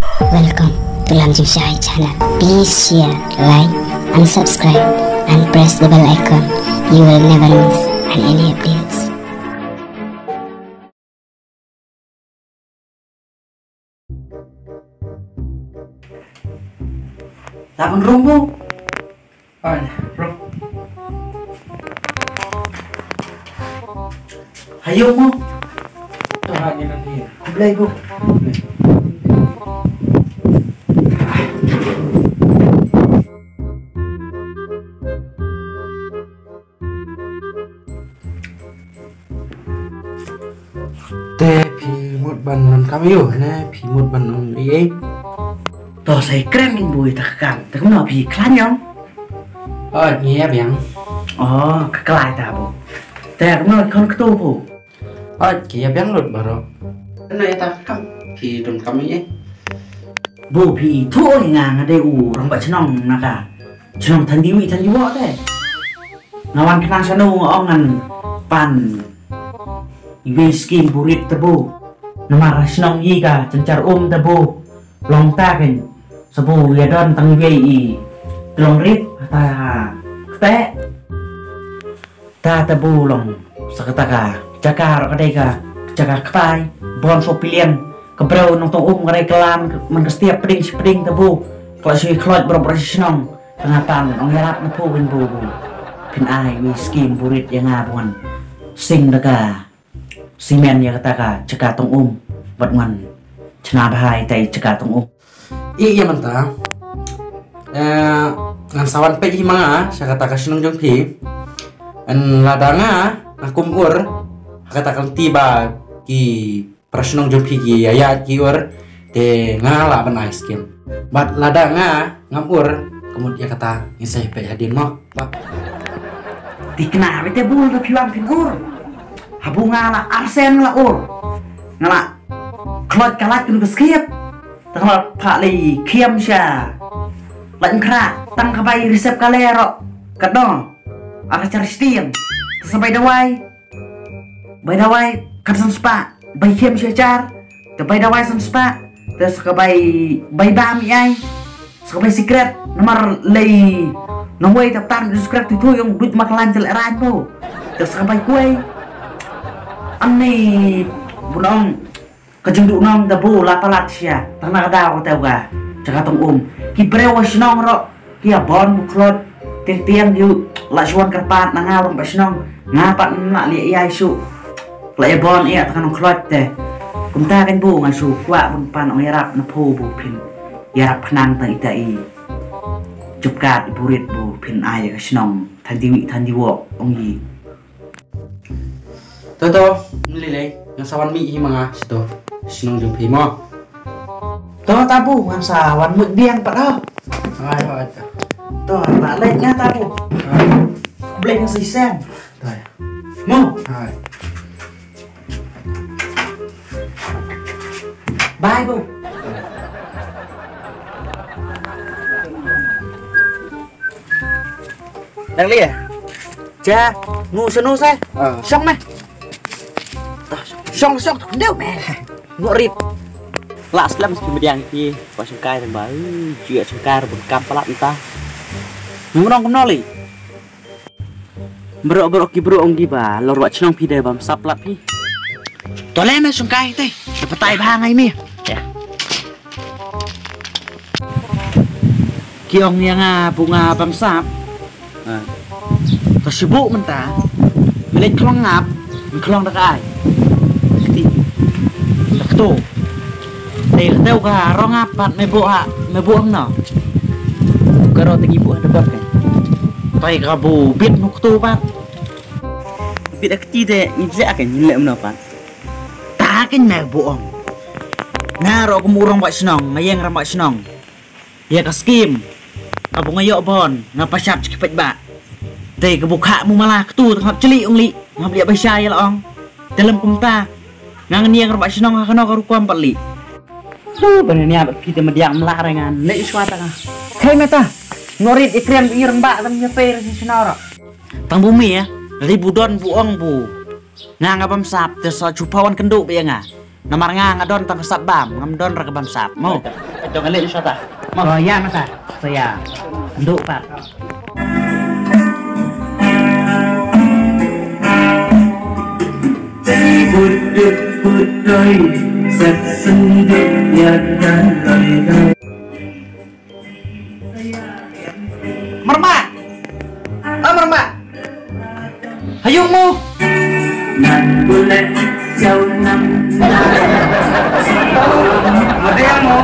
Welcome to Lamjung Shahid channel. Please share, like and subscribe and press the bell icon. You will never miss any updates. Lapan rumbu. Oh, rum. Hayo mo. Ito hangin ang hiya. Ablay po. Teh pi một bàn làm cam yêu nè, pi một bàn ông ấy. To say keren ing boy takkan. Tak mau pi klan yong. Nghe bèng. Oh, kekelai ta bu. Tak mau kon ketu bu. Kia bèng lột bà rồi. Này ta cam, pi đồng cam ấy. Bu pi thu ni ngang ada u rong ba chenong naka. Chenong than diwi te. Ngawan kenang sanu ongan pan. Iwe skim burit tebu. Namar chenong yi ka cencar tebu. Long ta kan. Sebu ya don tang iwe i. Long rip ta te. Ta tebu long sakataka. Jaga kadai ka. Jaga ketai. Bon so pilihan. Kebrau nong tong kadai kelam man setiap peding tebu. Kalau si klot berapa senang tengatan ong harap nepu win bu. Pin ai wi skim burit yang ngabon. Sing daga. Simen ya kataka jaga tong wat ngan. Cena bahai tai jaga tong Iya mentah. Ngan sawan pe himanga, saya katakan senang jong pi. En ladanga akum katakan tiba ki prasenong jong pi ki ayat ki de ngala ban ice cream. Bat ladanga ngam kemudian kata saya pe hadin mo. Dikena bete bul da piwang pin Habu ngala arsen la ngala klot kalat kun skip. Tengah pak li kiam sya. Lain kera tang kabai resep kalero. Kadong ada cari steam. Sampai dawai. Bai dawai kan spa. Bai kiam sya car. Te bai dawai spa. Terus kabai bai bami ai. Kabai secret nomor lei nongway taptan secret itu yang duit makalan jelek ranpo. Terus kabai kue. Ani bunong kejenduk nong tebu lapalat sya tanah daw tawa jaga tong ki brewa snong ro ki abon buklot tiang yu la suan kerpat nang awang ba snong ngapat nak li ai su la bon ia tangan klot te kumta kan bu ngasu kwa bun pan ong yarap na po bu pin yarap penang tang itai jupkat burit bu pin ai ka snong than diwo ong yi Toto, nilai yang sawan mi himanga situ. Senang jong pi mo. To tabu ngan sawan mực biang pat Ay. to tak lek nya tabu blek si sen mo Ay. bye bu đang li cha ngu senu se xong mày xong đâu mẹ ngộ rip lạ lắm kemudian ki pas sungkai tambah juga sungkai rebut kapal entah ngurong kenali bro ki bro ong giba lor wat chnong pi de bam saplat pi tole me sungkai te petai bangai mi ya kiong yang bunga bam sap tersibuk mentah milik klong ngap klong dak ai tuh teu ka rong apat me bu no karo tegi bu ada bor kan tai ka bu bit nuk tu pat bit ak ti de ni je akan ni le mno pat ta kin me bu ong na ro ku murong wa snong ngayeng ram wa snong ya ka skim abu ngayok bon ngapa syap cepet ba te ka buka mu malah tu ngap celi ong li ngap dia basya ya la ong dalam kumta ngang niang ram wa snong ka no ka rukwam pali benarnya kita mediang melarangan nek suata ka hey meta ngorit ikrian ireng ba tam nyeper si senara tang bumi ya dari budon buong bu ngang abam sap terus cupawan kenduk be nga Namar ngadon tang sabam, ngamdon rakabam sap. Mau. Jangan lihat siapa. Oh ya masa. Saya. Nduk Pak. Merma. Merma. Hayungmu. Ada yang mau?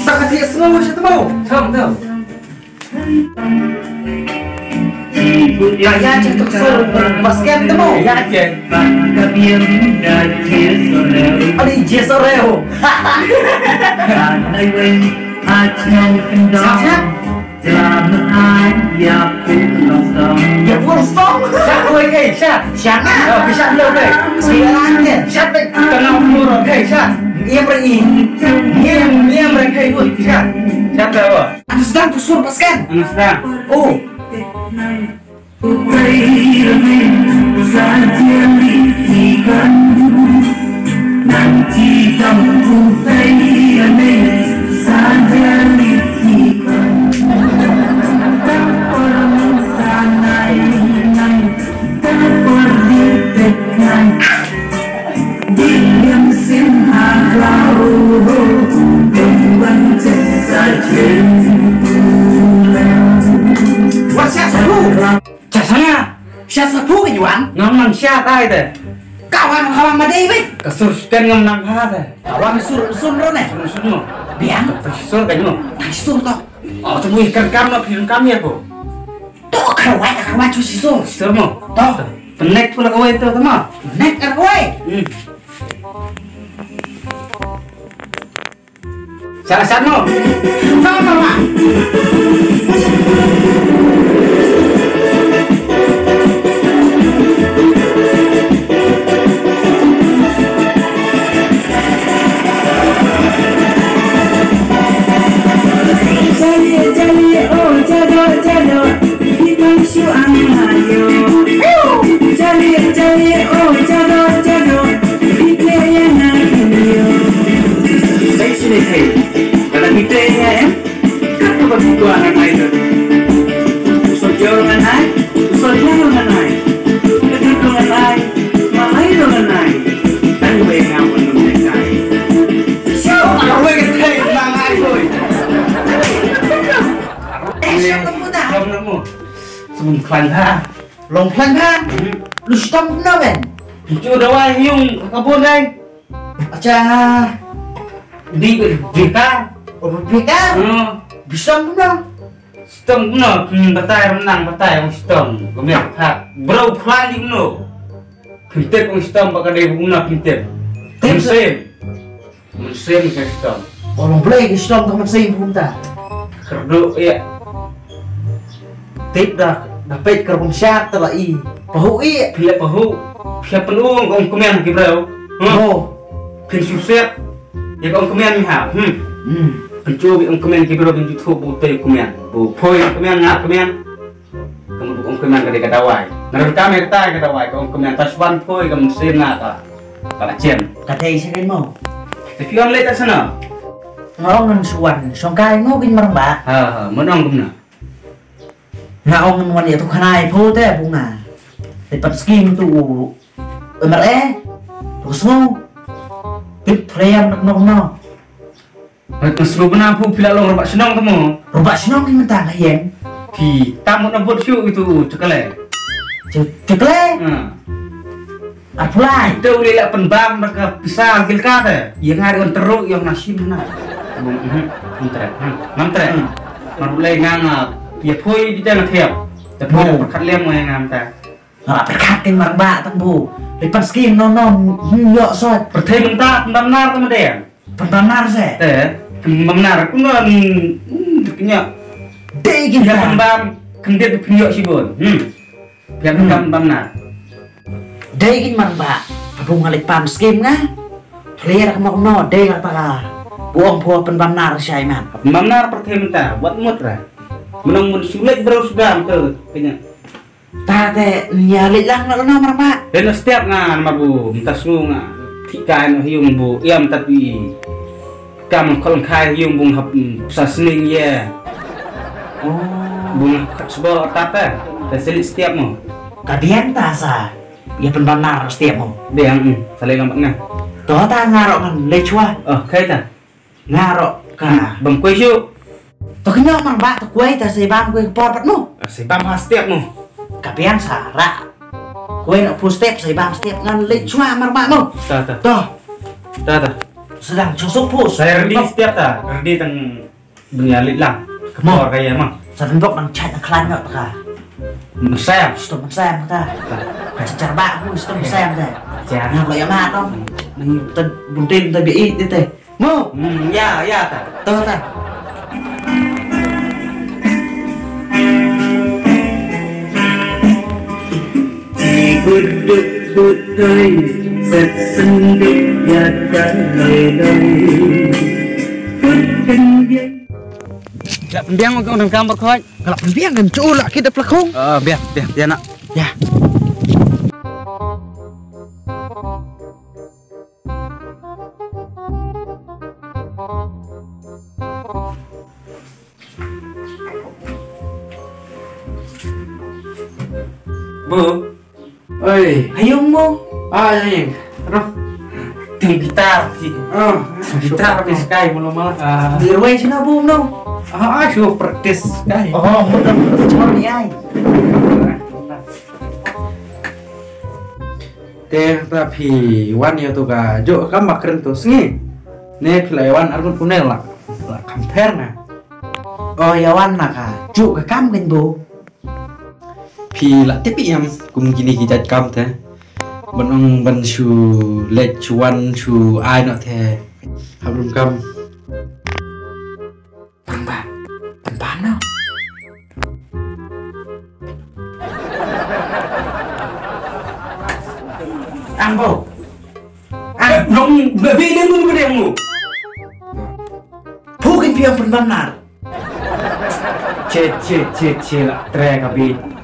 Tak kati semua siapa mau? Tahu. Ya cetuk sur basket temu. Ya cek. Ada jesoreo. Siap. Ya pun stop. Siap boleh ke? Siap. Siap. Bisa belum ke? Silakan ke. Siap. Tengah umur ke? Siap. Ia beri. Ia mereka ibu. Siap. Siap apa? Anu sedang kusur basket. Anu sedang. Oh. Wah, siapa sabu? Jasanya, siapa sabu ke Yuan? Ngamang siapa itu? Kawan ma David. Kesurkan ngamang apa? Kawan sun ro ne. Semua. Biang. Kesur kan you? Sur to. Oh, temu ikan kamu film kami apa? To kawai cu si sur. Semua. To. Penek pula kau itu teman. Nek kawai. Sama-sama. Sama. Sebelum kelantah. Long plan ha. Lu stop na ben. Itu udah wah yung kebun deh. Acha Di kita. Pika. Bisa na. Sistem kuno, batai menang sistem. Kemudian hak, bro plan di kuno. Pintek sistem bakal dari kuno pintek. Mesin ke sistem. Orang boleh ke stop kamu sih punta. Kerdo ya. Tip dah dapat kerbun syat telah i. Pahu i. Pilih pahu. Siapa perlu kau kemen ke bro? Oh. Pin suset. Ya kau kemen ha. Pencubi kau kemen ke bro pin YouTube butai kemen. Bu poi kemen ngap kemen. Kamu kau kemen ke dekat awai. Naruh kami kata awai kau kemen taswan poi kamu mesin ngata. Kalau cem. Katanya saya mau. Tapi orang lihat sana. Ngong suan, songkai ngogin merba. Menang kumna. Nga ong wan itu kanai po te bunga. Tepat skim tu terus mau. Tip frame nak no. Masuk benar pun bila lo robak senang temu. Robak senang ni mentang hayeng. Ki tamu nak buat show itu cekale. Cekle. Apply. Itu boleh lah penbam mereka bisa gil kata. Yang hari on teruk yang nasi mana. Mantre. Boleh ngangap. Ya poi di dalam tiap. Tapi perkat lem mau yang ngam Nggak perkatin merba tang bu. Lipat skim no yok sot. Pertai mentah benar sama dia. Benar se. Benar aku nggak punya. Dei Dia kita. penbam kendit punya si bon. Dia pendam benar. Dei kin merba. Abu ngalipan skim nga. Clear kemau no dei nggak pakah. Buang buah benar saya man. Benar pertai mentah buat mutra. Menang sulit bro sudah ke kayaknya. Tate nyalik lang na merba. Dan setiap ngan mabu minta sunga Tikaan hiung bu iam tapi kam kolong kai hiung bung hap sasning ya. Oh, Bung sebuah tapa. Terselit setiap mo. kadian ta sa. Ya benar setiap mo. Biang saling lambat ngah. Toh ta ngarok kan lechwa. Oh kai ta. Ngarok ka. Bang kue syuk. Toh kenyo mang ba to kue ta say bang kue por pat mo. Sebab mas setiap mo. Kapian sa ra. Kue nak full step say bang step ngan lechwa mar ba mo. Ta. Toh Ta. sedang cusuk pus. Saya ready setiap ta. Ready tang benyalit lang. Kemor kaya emang. Sedang dok nang chat nang klan ngak ka. Mesem. Stop mesem ta. Ka car ba aku stop mesem ta. Jangan. Nang lo ya ma to. Nang ten buntin ta bi it te. Mo. Ya ta. Toh ta. Bud-bud-bud-ay Sat-sandit yakan lay-lay Bud-bud-bud Gak pendiang mau ke kamar kau. Kalau pendiang kan culak kita pelakong. Biar nak. Ya. Bu, Oi, Hayung mo. yang. Aduh. tinggi gitar sih. Oh, Gitar di sky mulu malah. Di ruang sini bung no. Aduh, praktis sky. Oh, mudah cuma ni ai. Teh tapi wan ya tuh ka jo kam makren tuh sengi. Ne pilaiwan argun punel lah. Lah kamper na. Oh, ya wan nak ka. Juk ka kam kan bu. Pi lah tapi yang kum gini kijat kam teh. Benong ben su let cuan su ai nak teh. Habrum kam. Pangba. Pano. Ambo. Belum beli mu beli mu. Pukin piang benar. Ce lah, trek abi.